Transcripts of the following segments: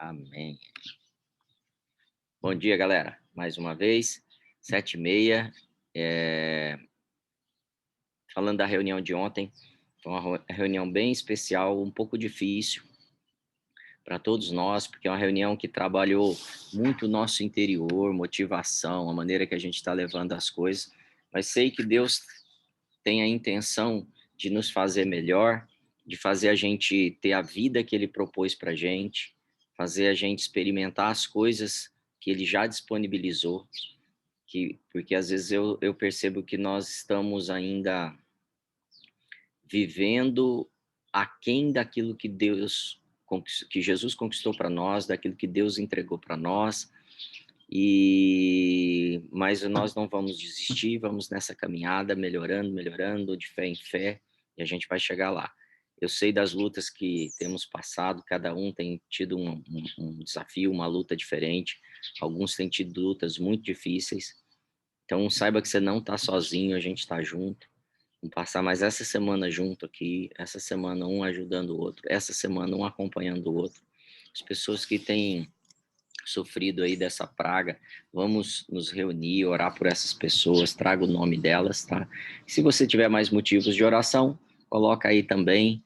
Amém. Bom dia, galera. Mais uma vez, 7h30. Falando da reunião de ontem, foi uma reunião bem especial, um pouco difícil para todos nós, porque é uma reunião que trabalhou muito o nosso interior, motivação, a maneira que a gente está levando as coisas. Mas sei que Deus tem a intenção de nos fazer melhor, de fazer a gente ter a vida que Ele propôs para a gente, fazer a gente experimentar as coisas que Ele já disponibilizou, porque às vezes eu percebo que nós estamos ainda vivendo aquém daquilo que que Jesus conquistou para nós, daquilo que Deus entregou para nós, mas nós não vamos desistir, vamos nessa caminhada, melhorando, de fé em fé, e a gente vai chegar lá. Eu sei das lutas que temos passado, cada um tem tido um desafio, uma luta diferente, alguns têm tido lutas muito difíceis, então saiba que você não está sozinho, a gente está junto. Vamos passar mais essa semana junto aqui, essa semana um ajudando o outro, essa semana um acompanhando o outro. As pessoas que têm sofrido aí dessa praga, vamos nos reunir, orar por essas pessoas, traga o nome delas, tá? Se você tiver mais motivos de oração, coloca aí também,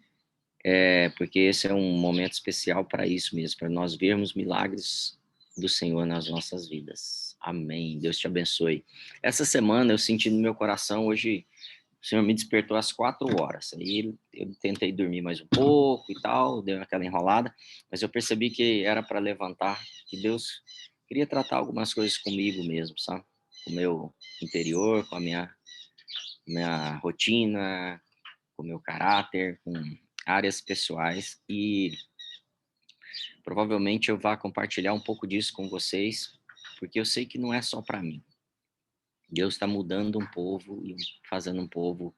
porque esse é um momento especial para isso mesmo, para nós vermos milagres do Senhor nas nossas vidas. Amém. Deus te abençoe. Essa semana eu senti no meu coração, hoje o Senhor me despertou às 4 horas. Aí eu tentei dormir mais um pouco e tal, deu aquela enrolada, mas eu percebi que era para levantar, que Deus queria tratar algumas coisas comigo mesmo, sabe? Com o meu interior, com a minha rotina, com o meu caráter, com áreas pessoais, e provavelmente eu vá compartilhar um pouco disso com vocês, porque eu sei que não é só para mim. Deus está mudando um povo e fazendo um povo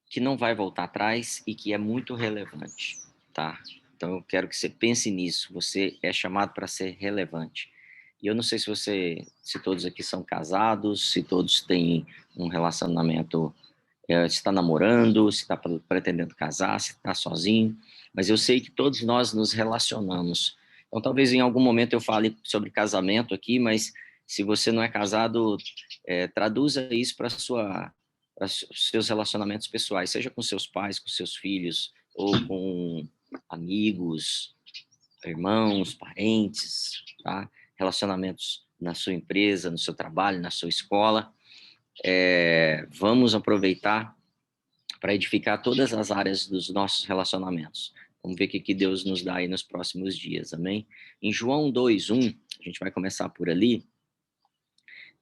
que não vai voltar atrás e que é muito relevante, tá? Então eu quero que você pense nisso. Você é chamado para ser relevante. E eu não sei se todos aqui são casados, se todos têm um relacionamento, se está namorando, se está pretendendo casar, se está sozinho, mas eu sei que todos nós nos relacionamos. Então talvez em algum momento eu fale sobre casamento aqui, mas se você não é casado, traduza isso para seus relacionamentos pessoais, seja com seus pais, com seus filhos, ou com amigos, irmãos, parentes, tá? Relacionamentos na sua empresa, no seu trabalho, na sua escola. Vamos aproveitar para edificar todas as áreas dos nossos relacionamentos. Vamos ver o que Deus nos dá aí nos próximos dias, amém? Em João 2:1, a gente vai começar por ali.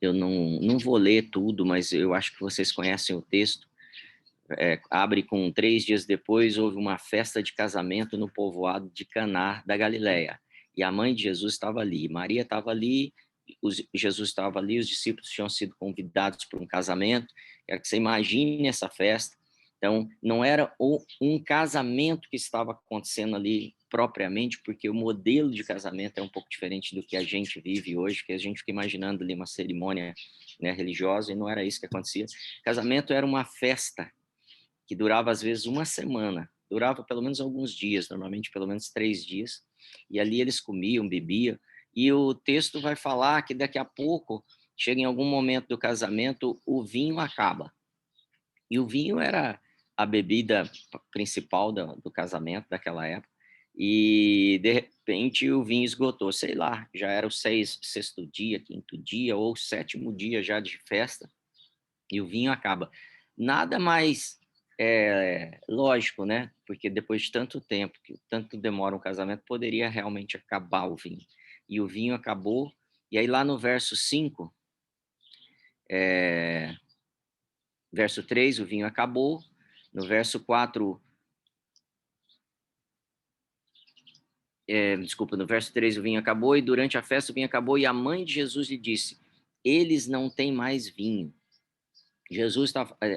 Eu não vou ler tudo, mas eu acho que vocês conhecem o texto. Abre com 3 dias depois, houve uma festa de casamento no povoado de Caná da Galileia. E a mãe de Jesus estava ali. Maria estava ali, Jesus estava ali, os discípulos tinham sido convidados para um casamento. Quero que você imagine essa festa. Então, não era um casamento que estava acontecendo ali propriamente, porque o modelo de casamento é um pouco diferente do que a gente vive hoje, que a gente fica imaginando ali uma cerimônia, né, religiosa, e não era isso que acontecia. Casamento era uma festa que durava às vezes uma semana, durava pelo menos alguns dias, normalmente pelo menos 3 dias, e ali eles comiam, bebiam, e o texto vai falar que daqui a pouco, chega em algum momento do casamento, o vinho acaba. E o vinho era a bebida principal do casamento daquela época, e de repente o vinho esgotou, sei lá, já era o sexto dia, quinto dia, ou sétimo dia já de festa, e o vinho acaba. Nada mais lógico, né? Porque depois de tanto tempo, que tanto demora um casamento, poderia realmente acabar o vinho. E o vinho acabou, e aí lá no verso 5, verso 3, o vinho acabou, no verso 4, desculpa, no verso 3 o vinho acabou, e durante a festa o vinho acabou, e a mãe de Jesus lhe disse, eles não têm mais vinho.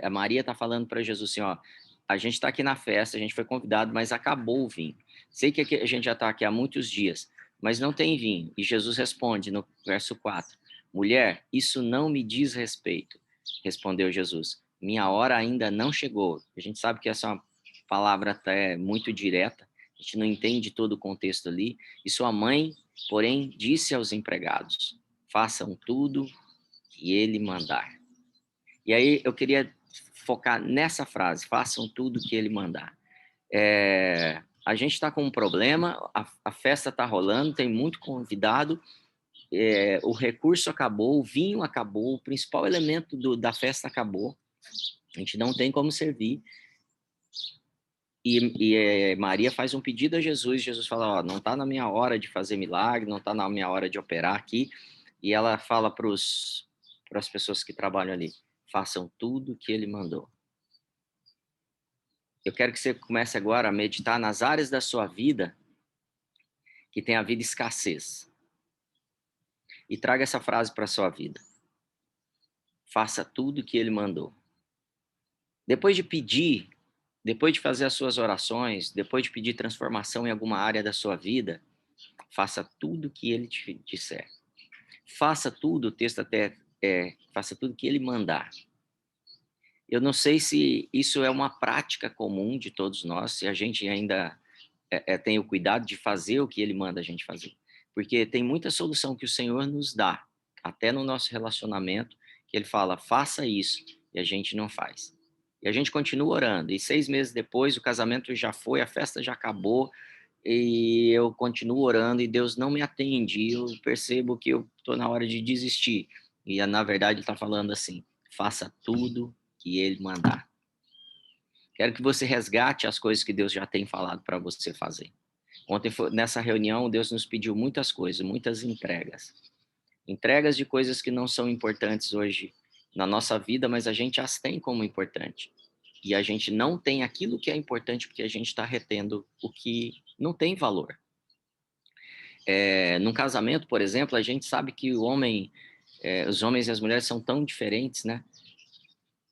A Maria está falando para Jesus assim, ó, a gente está aqui na festa, a gente foi convidado, mas acabou o vinho. Sei que a gente já está aqui há muitos dias, mas não tem vinho. E Jesus responde no verso 4, mulher, isso não me diz respeito. Respondeu Jesus, minha hora ainda não chegou. A gente sabe que essa é uma palavra até muito direta, a gente não entende todo o contexto ali. E sua mãe, porém, disse aos empregados: façam tudo que ele mandar. E aí eu queria focar nessa frase: façam tudo que ele mandar. A gente está com um problema, a festa está rolando, tem muito convidado, o recurso acabou, o vinho acabou, o principal elemento da festa acabou, a gente não tem como servir. E Maria faz um pedido a Jesus, Jesus fala: ó, não está na minha hora de fazer milagre, não está na minha hora de operar aqui. E ela fala para as pessoas que trabalham ali: façam tudo o que ele mandou. Eu quero que você comece agora a meditar nas áreas da sua vida que tem havido escassez. E traga essa frase para a sua vida: faça tudo o que ele mandou. Depois de pedir, depois de fazer as suas orações, depois de pedir transformação em alguma área da sua vida, faça tudo o que ele te disser. Faça tudo, o texto até faça tudo o que ele mandar. Eu não sei se isso é uma prática comum de todos nós, se a gente ainda tem o cuidado de fazer o que ele manda a gente fazer. Porque tem muita solução que o Senhor nos dá, até no nosso relacionamento, que ele fala: faça isso, e a gente não faz. E a gente continua orando, e 6 meses depois o casamento já foi, a festa já acabou, e eu continuo orando e Deus não me atende, e eu percebo que eu estou na hora de desistir. E na verdade ele está falando assim: faça tudo que ele mandar. Quero que você resgate as coisas que Deus já tem falado para você fazer. Ontem, nessa reunião, Deus nos pediu muitas coisas, muitas entregas. Entregas de coisas que não são importantes hoje na nossa vida, mas a gente as tem como importante. E a gente não tem aquilo que é importante porque a gente está retendo o que não tem valor. Num casamento, por exemplo, a gente sabe que os homens e as mulheres são tão diferentes, né?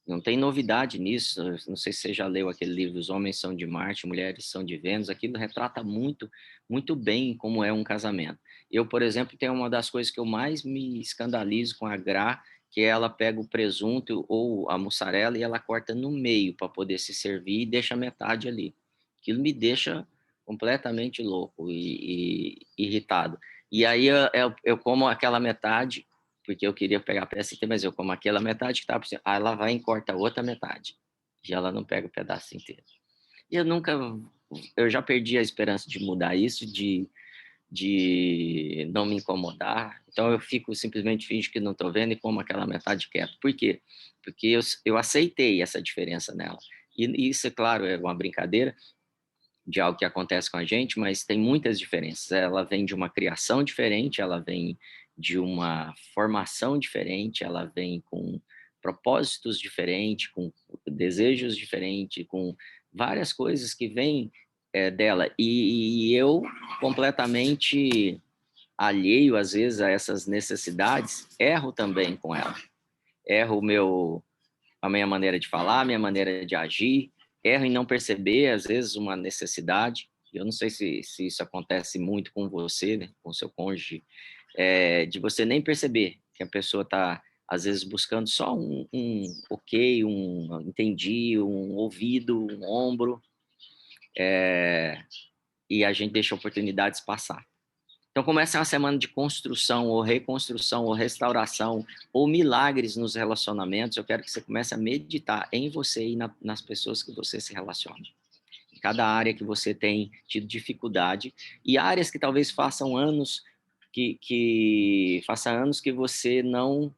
Não tem novidade nisso. Não sei se você já leu aquele livro Os Homens São de Marte, Mulheres São de Vênus. Aquilo retrata muito, muito bem como é um casamento. Eu, por exemplo, tenho uma das coisas que eu mais me escandalizo com a Gra, que é ela pega o presunto ou a mussarela e ela corta no meio para poder se servir e deixa metade ali. Aquilo me deixa completamente louco e irritado. E aí eu como aquela metade porque eu queria pegar a peça inteira, mas eu como aquela metade que estava por cima. Aí ela vai e corta a outra metade. E ela não pega o pedaço inteiro. E eu já perdi a esperança de mudar isso, de não me incomodar. Então eu fico simplesmente finjo que não estou vendo e como aquela metade quieto. Por quê? Porque eu aceitei essa diferença nela. E isso, é claro, é uma brincadeira de algo que acontece com a gente, mas tem muitas diferenças. Ela vem de uma criação diferente, ela vem de uma formação diferente, ela vem com propósitos diferentes, com desejos diferentes, com várias coisas que vêm dela. E eu, completamente alheio, às vezes, a essas necessidades, erro também com ela. Erro a minha maneira de falar, a minha maneira de agir, erro em não perceber, às vezes, uma necessidade. Eu não sei se isso acontece muito com você, né, com seu cônjuge, de você nem perceber que a pessoa está, às vezes, buscando só um ok, um entendi, um ouvido, um ombro, e a gente deixa oportunidades passar. Então, começa uma semana de construção, ou reconstrução, ou restauração, ou milagres nos relacionamentos. Eu quero que você comece a meditar em você e nas pessoas que você se relaciona. Em cada área que você tem tido dificuldade, e áreas que talvez façam anos que você não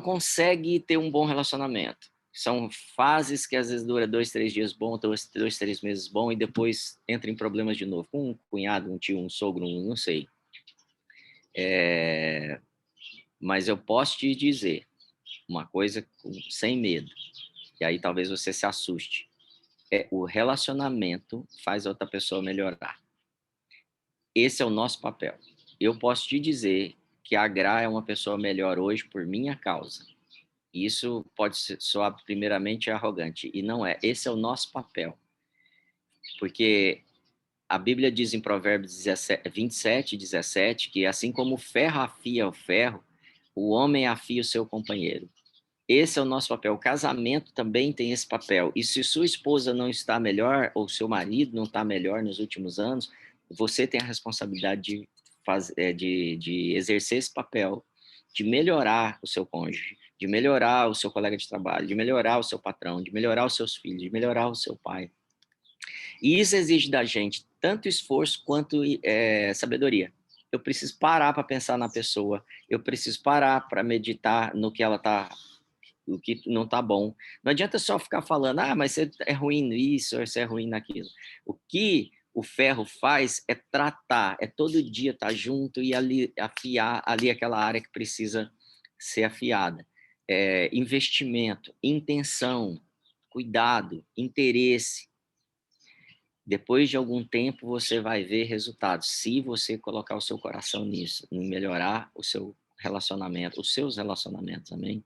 consegue ter um bom relacionamento. São fases que às vezes dura 2, 3 dias bom, 2, 3 meses bom, e depois entra em problemas de novo. Com um cunhado, um tio, um sogro, não sei. Mas eu posso te dizer uma coisa sem medo, e aí talvez você se assuste. O relacionamento faz a outra pessoa melhorar. Esse é o nosso papel. Eu posso te dizer que a Gra é uma pessoa melhor hoje por minha causa. Isso pode soar primeiramente arrogante, e não é. Esse é o nosso papel. Porque a Bíblia diz em Provérbios 27, 17, que assim como o ferro afia o ferro, o homem afia o seu companheiro. esse é o nosso papel. O casamento também tem esse papel. E se sua esposa não está melhor, ou seu marido não está melhor nos últimos anos, você tem a responsabilidade de exercer esse papel, de melhorar o seu cônjuge, de melhorar o seu colega de trabalho, de melhorar o seu patrão, de melhorar os seus filhos, de melhorar o seu pai. E isso exige da gente tanto esforço quanto sabedoria. Eu preciso parar para pensar na pessoa, eu preciso parar para meditar no que ela está, o que não está bom. Não adianta só ficar falando, mas você é ruim nisso, ou você é ruim naquilo. O que o ferro faz é tratar, é todo dia estar junto e ali afiar ali aquela área que precisa ser afiada. Investimento, intenção, cuidado, interesse. Depois de algum tempo você vai ver resultados, se você colocar o seu coração nisso, em melhorar o seu relacionamento, os seus relacionamentos, amém?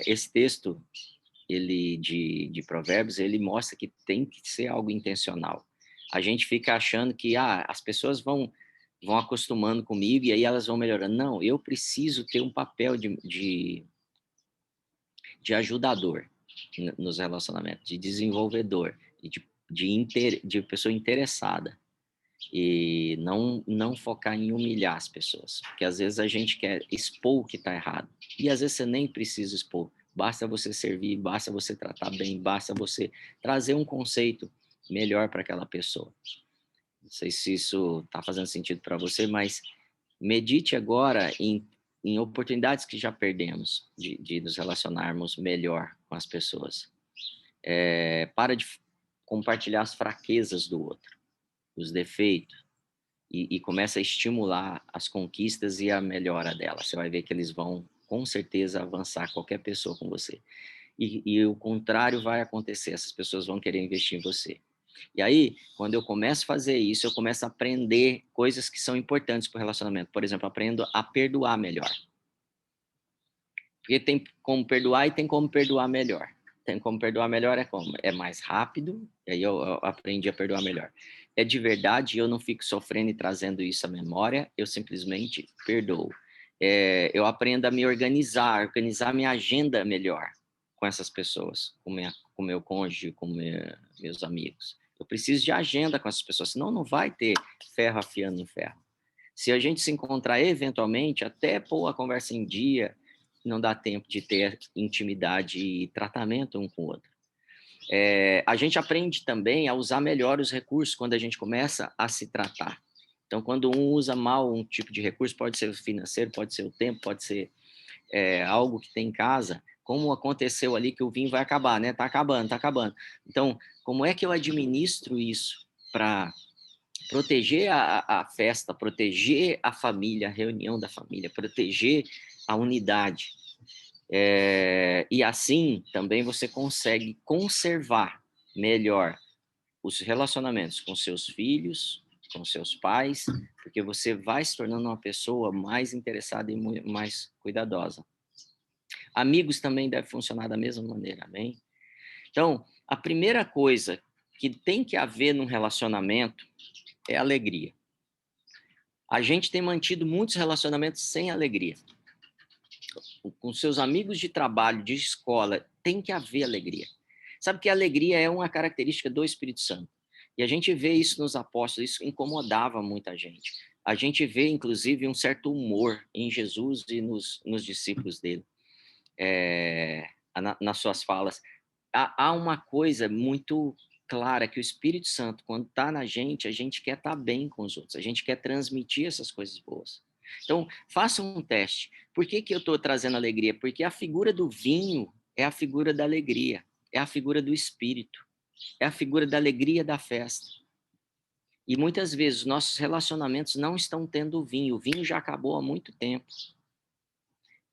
Esse texto de Provérbios, ele mostra que tem que ser algo intencional. A gente fica achando que as pessoas vão acostumando comigo e aí elas vão melhorando. Não, eu preciso ter um papel de ajudador nos relacionamentos, de desenvolvedor, de pessoa interessada. E não focar em humilhar as pessoas, porque às vezes a gente quer expor o que está errado, e às vezes você nem precisa expor, basta você servir, basta você tratar bem, basta você trazer um conceito melhor para aquela pessoa. Não sei se isso está fazendo sentido para você, mas medite agora em oportunidades que já perdemos de nos relacionarmos melhor com as pessoas. Para de compartilhar as fraquezas do outro, os defeitos, e começa a estimular as conquistas e a melhora dela. Você vai ver que eles vão, com certeza, avançar qualquer pessoa com você. E o contrário vai acontecer, essas pessoas vão querer investir em você. E aí, quando eu começo a fazer isso, eu começo a aprender coisas que são importantes para o relacionamento. Por exemplo, aprendo a perdoar melhor. Porque tem como perdoar e tem como perdoar melhor. Tem como perdoar melhor como? É mais rápido, e aí eu aprendi a perdoar melhor. É de verdade, eu não fico sofrendo e trazendo isso à memória, eu simplesmente perdoo. Eu aprendo a me organizar minha agenda melhor com essas pessoas, com meu cônjuge, com meus amigos. Eu preciso de agenda com essas pessoas, senão não vai ter ferro afiando em ferro. Se a gente se encontrar eventualmente, até pôr a conversa em dia, não dá tempo de ter intimidade e tratamento um com o outro. A gente aprende também a usar melhor os recursos quando a gente começa a se tratar. Então, quando um usa mal um tipo de recurso, pode ser financeiro, pode ser o tempo, pode ser algo que tem em casa, como aconteceu ali que o vinho vai acabar, né? Tá acabando, tá acabando. Então, como é que eu administro isso para proteger a festa, proteger a família, a reunião da família, proteger a unidade? E assim também você consegue conservar melhor os relacionamentos com seus filhos, com seus pais, porque você vai se tornando uma pessoa mais interessada e mais cuidadosa. Amigos também devem funcionar da mesma maneira, amém? Então, a primeira coisa que tem que haver num relacionamento é alegria. A gente tem mantido muitos relacionamentos sem alegria. Com seus amigos de trabalho, de escola, tem que haver alegria. Sabe que a alegria é uma característica do Espírito Santo. E a gente vê isso nos apóstolos, isso incomodava muita gente. A gente vê, inclusive, um certo humor em Jesus e nos discípulos dele, nas suas falas. Há uma coisa muito clara, que o Espírito Santo, quando está na gente, a gente quer estar bem com os outros, a gente quer transmitir essas coisas boas. Então, faça um teste. Por que eu estou trazendo alegria? Porque a figura do vinho é a figura da alegria, é a figura do Espírito, é a figura da alegria da festa. E muitas vezes os nossos relacionamentos não estão tendo vinho, o vinho já acabou há muito tempo.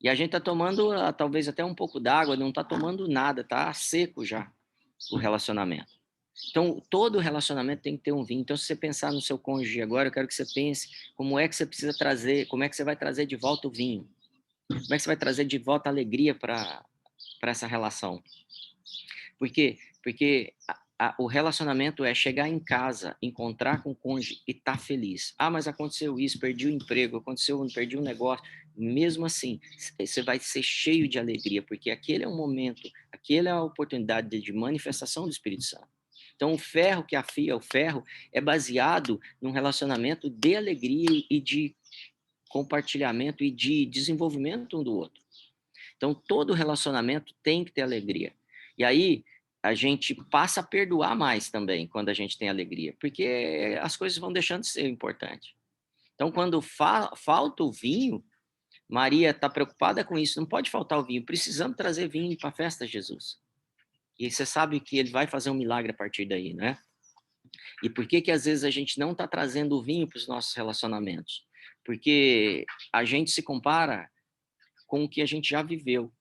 E a gente está tomando talvez até um pouco d'água, não está tomando nada, está seco já o relacionamento. Então, todo relacionamento tem que ter um vinho. Então, se você pensar no seu cônjuge agora, eu quero que você pense como é que você precisa trazer, como é que você vai trazer de volta o vinho. Como é que você vai trazer de volta a alegria para essa relação. Por quê? Porque O relacionamento é chegar em casa, encontrar com o cônjuge e estar feliz. Ah, mas aconteceu isso, perdi o emprego, perdi um negócio. Mesmo assim, você vai ser cheio de alegria, porque aquele é um momento, aquele é a oportunidade de manifestação do Espírito Santo. Então, o ferro que afia o ferro é baseado num relacionamento de alegria e de compartilhamento e de desenvolvimento um do outro. Então, todo relacionamento tem que ter alegria. E aí, a gente passa a perdoar mais também quando a gente tem alegria, porque as coisas vão deixando de ser importantes. Então, quando falta o vinho, Maria está preocupada com isso, não pode faltar o vinho, precisamos trazer vinho para a festa de Jesus. E você sabe que ele vai fazer um milagre a partir daí, né? E por que às vezes a gente não está trazendo o vinho para os nossos relacionamentos? Porque a gente se compara com o que a gente já viveu.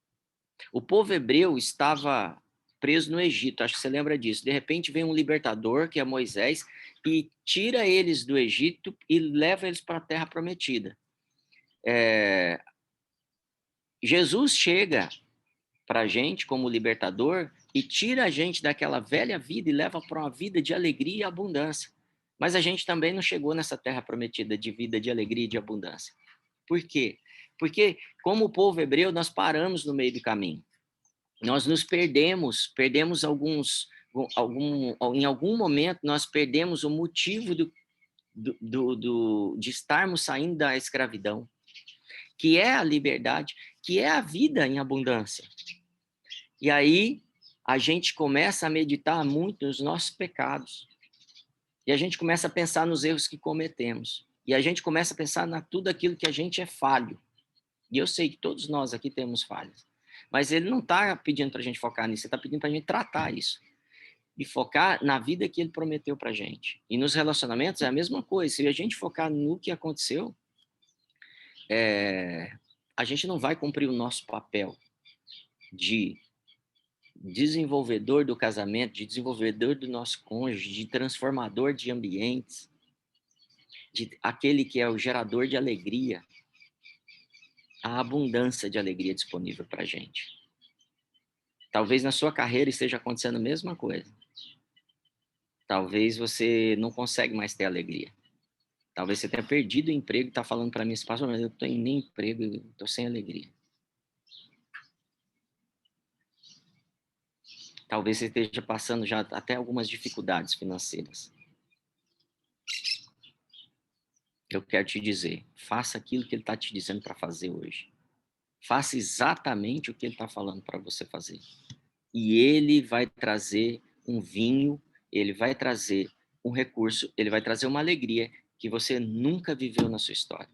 O povo hebreu estava preso no Egito, acho que você lembra disso. De repente vem um libertador, que é Moisés, e tira eles do Egito e leva eles para a Terra Prometida. Jesus chega para a gente como libertador e tira a gente daquela velha vida e leva para uma vida de alegria e abundância. Mas a gente também não chegou nessa Terra Prometida de vida, de alegria e de abundância. Por quê? Porque, como o povo hebreu, nós paramos no meio do caminho. Nós nos perdemos em algum momento, nós perdemos o motivo de estarmos saindo da escravidão, que é a liberdade, que é a vida em abundância. E aí, a gente começa a meditar muito nos nossos pecados. E a gente começa a pensar nos erros que cometemos. E a gente começa a pensar na tudo aquilo que a gente é falho. E eu sei que todos nós aqui temos falhas. Mas ele não está pedindo para a gente focar nisso, ele está pedindo para a gente tratar isso. E focar na vida que ele prometeu para a gente. E nos relacionamentos é a mesma coisa. Se a gente focar no que aconteceu, a gente não vai cumprir o nosso papel de desenvolvedor do casamento, de desenvolvedor do nosso cônjuge, de transformador de ambientes, de aquele que é o gerador de alegria, a abundância de alegria disponível para a gente. Talvez na sua carreira esteja acontecendo a mesma coisa. Talvez você não consegue mais ter alegria. Talvez você tenha perdido o emprego e está falando para mim, pastor, mas eu não tenho nem emprego, estou sem alegria. Talvez você esteja passando já até algumas dificuldades financeiras. Eu quero te dizer, faça aquilo que ele está te dizendo para fazer hoje. Faça exatamente o que ele está falando para você fazer. E ele vai trazer um vinho, ele vai trazer um recurso, ele vai trazer uma alegria que você nunca viveu na sua história.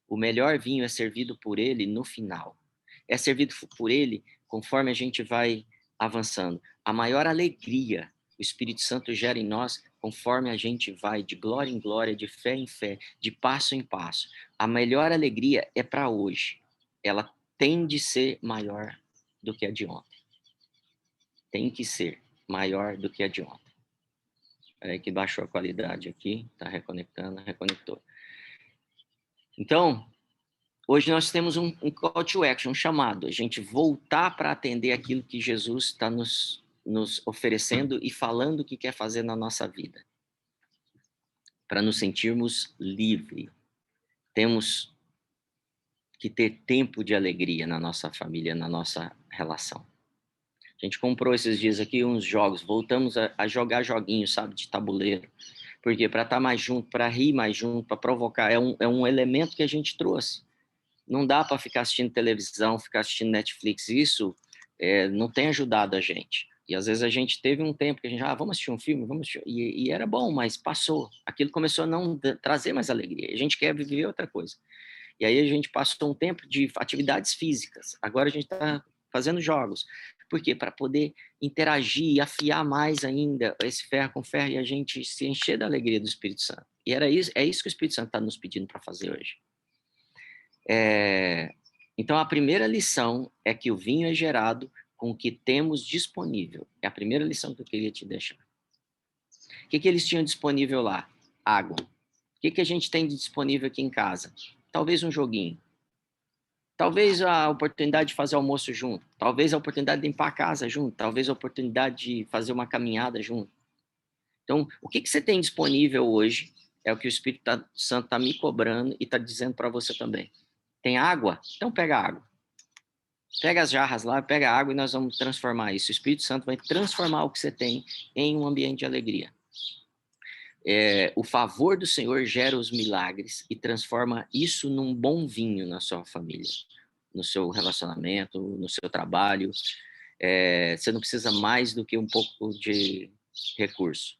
O melhor vinho é servido por ele no final. É servido por ele conforme a gente vai avançando. A maior alegria o Espírito Santo gera em nós conforme a gente vai de glória em glória, de fé em fé, de passo em passo. A melhor alegria é para hoje. Ela tem de ser maior do que a de ontem. Tem que ser maior do que a de ontem. Peraí que baixou a qualidade aqui, tá reconectando, reconectou. Então, hoje nós temos um call to action, um chamado, a gente voltar para atender aquilo que Jesus está nos oferecendo e falando que quer fazer na nossa vida, para nos sentirmos livres. Temos que ter tempo de alegria na nossa família, na nossa relação. A gente comprou esses dias aqui uns jogos, voltamos a jogar joguinhos, sabe, de tabuleiro. Porque para estar mais junto, para rir mais junto, para provocar, é um elemento que a gente trouxe. Não dá para ficar assistindo televisão, ficar assistindo Netflix. Isso não tem ajudado a gente. E às vezes a gente teve um tempo que a gente, vamos assistir um filme, vamos assistir. E era bom, mas passou. Aquilo começou a não trazer mais alegria. A gente quer viver outra coisa. E aí a gente passou um tempo de atividades físicas. Agora a gente está fazendo jogos. Por quê? Para poder interagir e afiar mais ainda esse ferro com ferro e a gente se encher da alegria do Espírito Santo. E é isso que o Espírito Santo está nos pedindo para fazer hoje. Então, a primeira lição é que o vinho é gerado com o que temos disponível. É a primeira lição que eu queria te deixar. O que eles tinham disponível lá? Água. O que a gente tem de disponível aqui em casa? Talvez um joguinho. Talvez a oportunidade de fazer almoço junto. Talvez a oportunidade de limpar a casa junto. Talvez a oportunidade de fazer uma caminhada junto. Então, o que você tem disponível hoje é o que o Espírito Santo está me cobrando e está dizendo para você também. Tem água? Então pega água. Pega as jarras lá, pega a água e nós vamos transformar isso. O Espírito Santo vai transformar o que você tem em um ambiente de alegria. O favor do Senhor gera os milagres e transforma isso num bom vinho na sua família, no seu relacionamento, no seu trabalho. Você não precisa mais do que um pouco de recurso.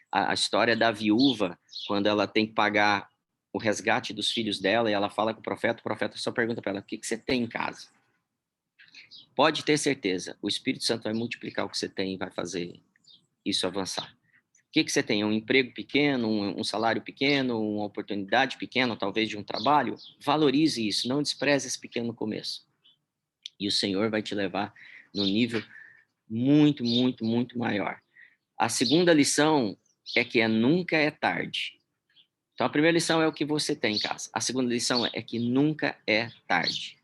A história da viúva, quando ela tem que pagar o resgate dos filhos dela, e ela fala com o profeta só pergunta para ela, o que você tem em casa? Pode ter certeza, o Espírito Santo vai multiplicar o que você tem e vai fazer isso avançar. O que você tem? Um emprego pequeno, um salário pequeno, uma oportunidade pequena, talvez de um trabalho? Valorize isso, não despreze esse pequeno começo. E o Senhor vai te levar num nível muito, muito, muito maior. A segunda lição é que nunca é tarde. Então, a primeira lição é o que você tem em casa. A segunda lição é que nunca é tarde.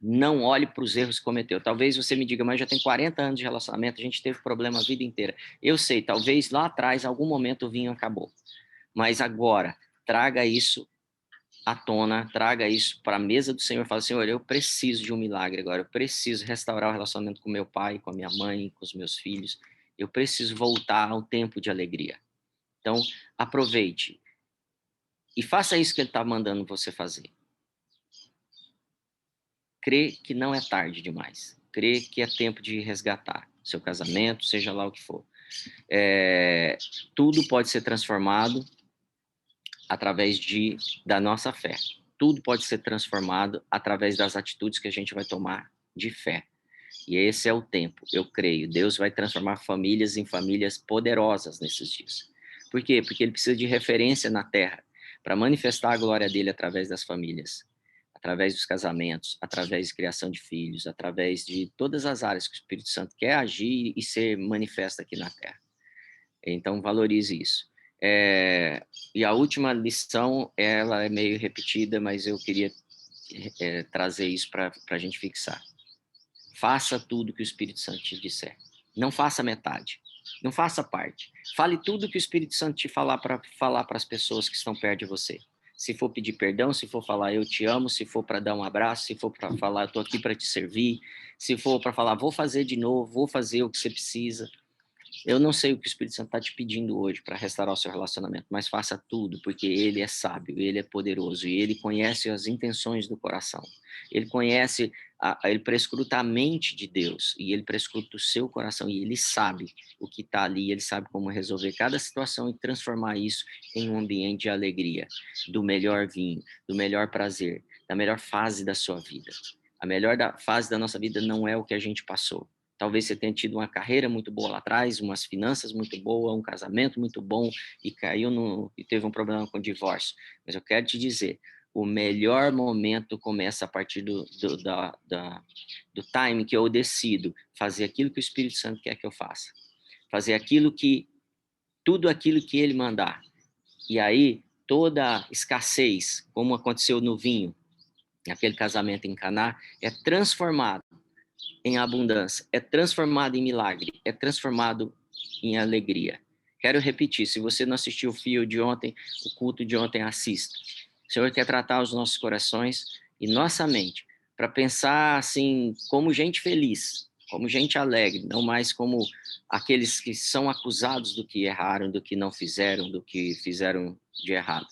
Não olhe para os erros que cometeu. Talvez você me diga, mas já tem 40 anos de relacionamento, a gente teve problema a vida inteira. Eu sei, talvez lá atrás, em algum momento, o vinho acabou. Mas agora, traga isso à tona, traga isso para a mesa do Senhor. Fala, Senhor, eu preciso de um milagre agora. Eu preciso restaurar o relacionamento com meu pai, com a minha mãe, com os meus filhos. Eu preciso voltar ao tempo de alegria. Então, aproveite. E faça isso que ele está mandando você fazer. Crê que não é tarde demais. Crê que é tempo de resgatar seu casamento, seja lá o que for. Tudo pode ser transformado através da nossa fé. Tudo pode ser transformado através das atitudes que a gente vai tomar de fé. E esse é o tempo, eu creio. Deus vai transformar famílias em famílias poderosas nesses dias. Por quê? Porque ele precisa de referência na terra para manifestar a glória dele através das famílias, através dos casamentos, através da criação de filhos, através de todas as áreas que o Espírito Santo quer agir e ser manifesta aqui na terra. Então, valorize isso. E a última lição, ela é meio repetida, mas eu queria trazer isso para a gente fixar. Faça tudo que o Espírito Santo te disser. Não faça metade. Não faça parte. Fale tudo que o Espírito Santo te falar para as pessoas que estão perto de você. Se for pedir perdão, se for falar eu te amo, se for para dar um abraço, se for para falar eu estou aqui para te servir, se for para falar vou fazer de novo, vou fazer o que você precisa. Eu não sei o que o Espírito Santo está te pedindo hoje para restaurar o seu relacionamento, mas faça tudo, porque ele é sábio, ele é poderoso e ele conhece as intenções do coração. Ele conhece, ele prescruta a mente de Deus e ele prescruta o seu coração e ele sabe o que está ali, ele sabe como resolver cada situação e transformar isso em um ambiente de alegria, do melhor vinho, do melhor prazer, da melhor fase da sua vida. A melhor fase da nossa vida não é o que a gente passou. Talvez você tenha tido uma carreira muito boa lá atrás, umas finanças muito boas, um casamento muito bom e e teve um problema com o divórcio. Mas eu quero te dizer, o melhor momento começa a partir do time que eu decido fazer aquilo que o Espírito Santo quer que eu faça. Fazer tudo aquilo que ele mandar. E aí, toda escassez, como aconteceu no vinho, naquele casamento em Caná, é transformado em abundância, é transformado em milagre, é transformado em alegria. Quero repetir, se você não assistiu o fio de ontem, o culto de ontem, assista. O Senhor quer tratar os nossos corações e nossa mente para pensar assim, como gente feliz, como gente alegre, não mais como aqueles que são acusados do que erraram, do que não fizeram, do que fizeram de errado.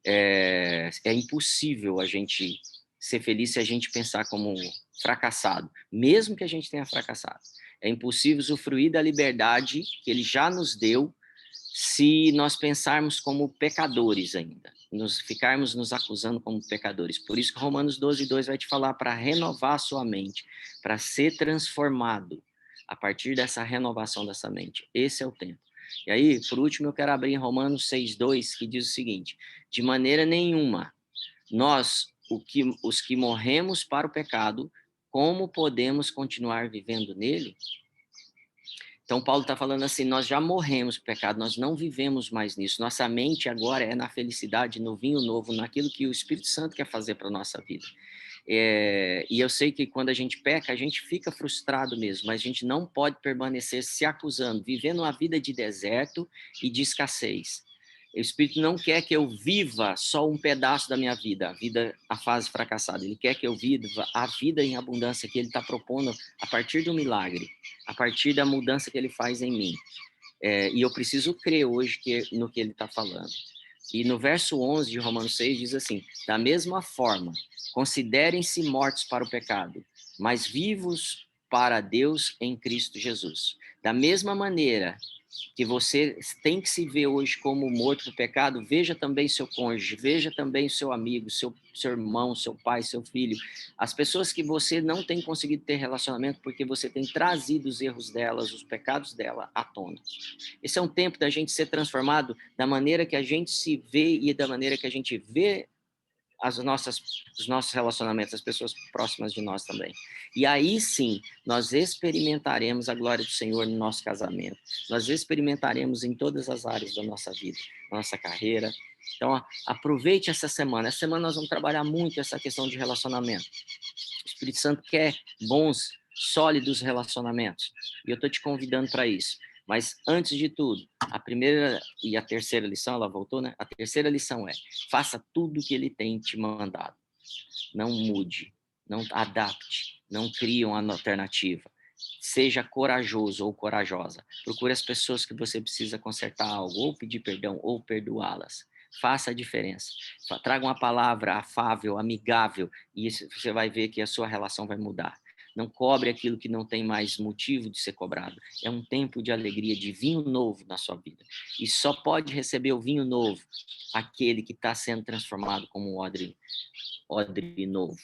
É impossível a gente ser feliz se a gente pensar como fracassado, mesmo que a gente tenha fracassado. É impossível usufruir da liberdade que ele já nos deu se nós pensarmos como pecadores ainda, ficarmos nos acusando como pecadores. Por isso que Romanos 12:2 vai te falar para renovar a sua mente, para ser transformado a partir dessa renovação dessa mente. Esse é o tempo. E aí, por último, eu quero abrir em Romanos 6:2, que diz o seguinte: de maneira nenhuma, os que morremos para o pecado, como podemos continuar vivendo nele? Então, Paulo está falando assim, nós já morremos para o pecado, nós não vivemos mais nisso. Nossa mente agora é na felicidade, no vinho novo, naquilo que o Espírito Santo quer fazer para a nossa vida. E eu sei que quando a gente peca, a gente fica frustrado mesmo, mas a gente não pode permanecer se acusando, vivendo uma vida de deserto e de escassez. O Espírito não quer que eu viva só um pedaço da minha vida, a fase fracassada. Ele quer que eu viva a vida em abundância que ele está propondo a partir do milagre, a partir da mudança que ele faz em mim. E eu preciso crer hoje no que ele está falando. E no verso 11 de Romanos 6 diz assim: da mesma forma, considerem-se mortos para o pecado, mas vivos para Deus em Cristo Jesus. Da mesma maneira que você tem que se ver hoje como morto para o pecado, veja também seu cônjuge, veja também seu amigo, seu irmão, seu pai, seu filho, as pessoas que você não tem conseguido ter relacionamento porque você tem trazido os erros delas, os pecados dela à tona. Esse é um tempo da gente ser transformado da maneira que a gente se vê e da maneira que a gente vê os nossos relacionamentos, as pessoas próximas de nós também. E aí sim, nós experimentaremos a glória do Senhor no nosso casamento. Nós experimentaremos em todas as áreas da nossa vida, nossa carreira. Então, aproveite essa semana. Essa semana nós vamos trabalhar muito essa questão de relacionamento. O Espírito Santo quer bons, sólidos relacionamentos. E eu estou te convidando para isso. Mas, antes de tudo, a primeira e a terceira lição, ela voltou, né? A terceira lição é: faça tudo o que ele tem te mandado. Não mude, não adapte, não crie uma alternativa. Seja corajoso ou corajosa. Procure as pessoas que você precisa consertar algo, ou pedir perdão, ou perdoá-las. Faça a diferença. Traga uma palavra afável, amigável, e você vai ver que a sua relação vai mudar. Não cobre aquilo que não tem mais motivo de ser cobrado. É um tempo de alegria, de vinho novo na sua vida. E só pode receber o vinho novo aquele que está sendo transformado como um odre novo.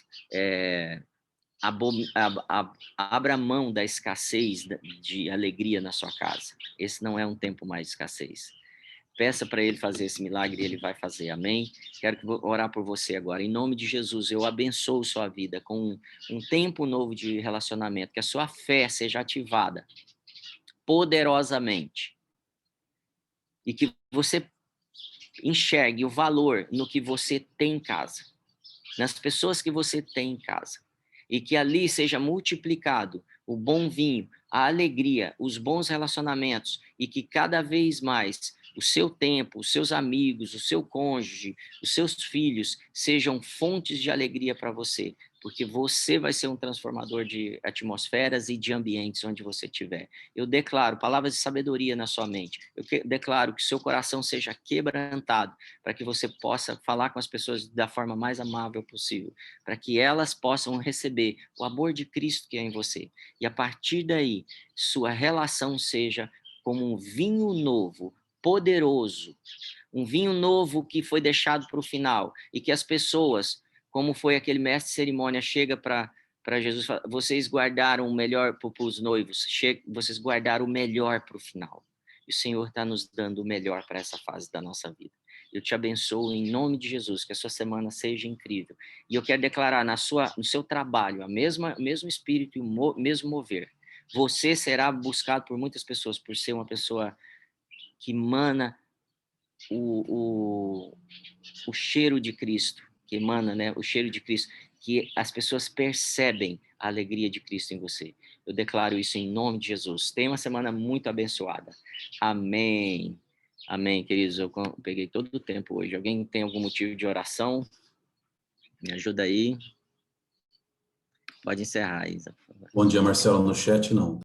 Abra mão da escassez de alegria na sua casa. Esse não é um tempo mais de escassez. Peça para ele fazer esse milagre e ele vai fazer, amém? Quero orar por você agora. Em nome de Jesus, eu abençoo sua vida com um tempo novo de relacionamento, que a sua fé seja ativada poderosamente e que você enxergue o valor no que você tem em casa, nas pessoas que você tem em casa, e que ali seja multiplicado o bom vinho, a alegria, os bons relacionamentos, e que cada vez mais o seu tempo, os seus amigos, o seu cônjuge, os seus filhos sejam fontes de alegria para você, porque você vai ser um transformador de atmosferas e de ambientes onde você estiver. Eu declaro palavras de sabedoria na sua mente. Eu declaro que seu coração seja quebrantado para que você possa falar com as pessoas da forma mais amável possível, para que elas possam receber o amor de Cristo que é em você. E a partir daí, sua relação seja como um vinho novo, poderoso, um vinho novo que foi deixado para o final, e que as pessoas, como foi aquele mestre de cerimônia, chega para Jesus, fala: vocês guardaram o melhor para os noivos, vocês guardaram o melhor para o final. E o Senhor está nos dando o melhor para essa fase da nossa vida. Eu te abençoo em nome de Jesus, que a sua semana seja incrível. E eu quero declarar no seu trabalho o mesmo espírito e o mesmo mover. Você será buscado por muitas pessoas por ser uma pessoa que emana o cheiro de Cristo, que emana, né, o cheiro de Cristo, que as pessoas percebem a alegria de Cristo em você. Eu declaro isso em nome de Jesus. Tenha uma semana muito abençoada. Amém. Amém, queridos. Eu peguei todo o tempo hoje. Alguém tem algum motivo de oração? Me ajuda aí. Pode encerrar, Isa, por favor. Bom dia, Marcelo. No chat, não.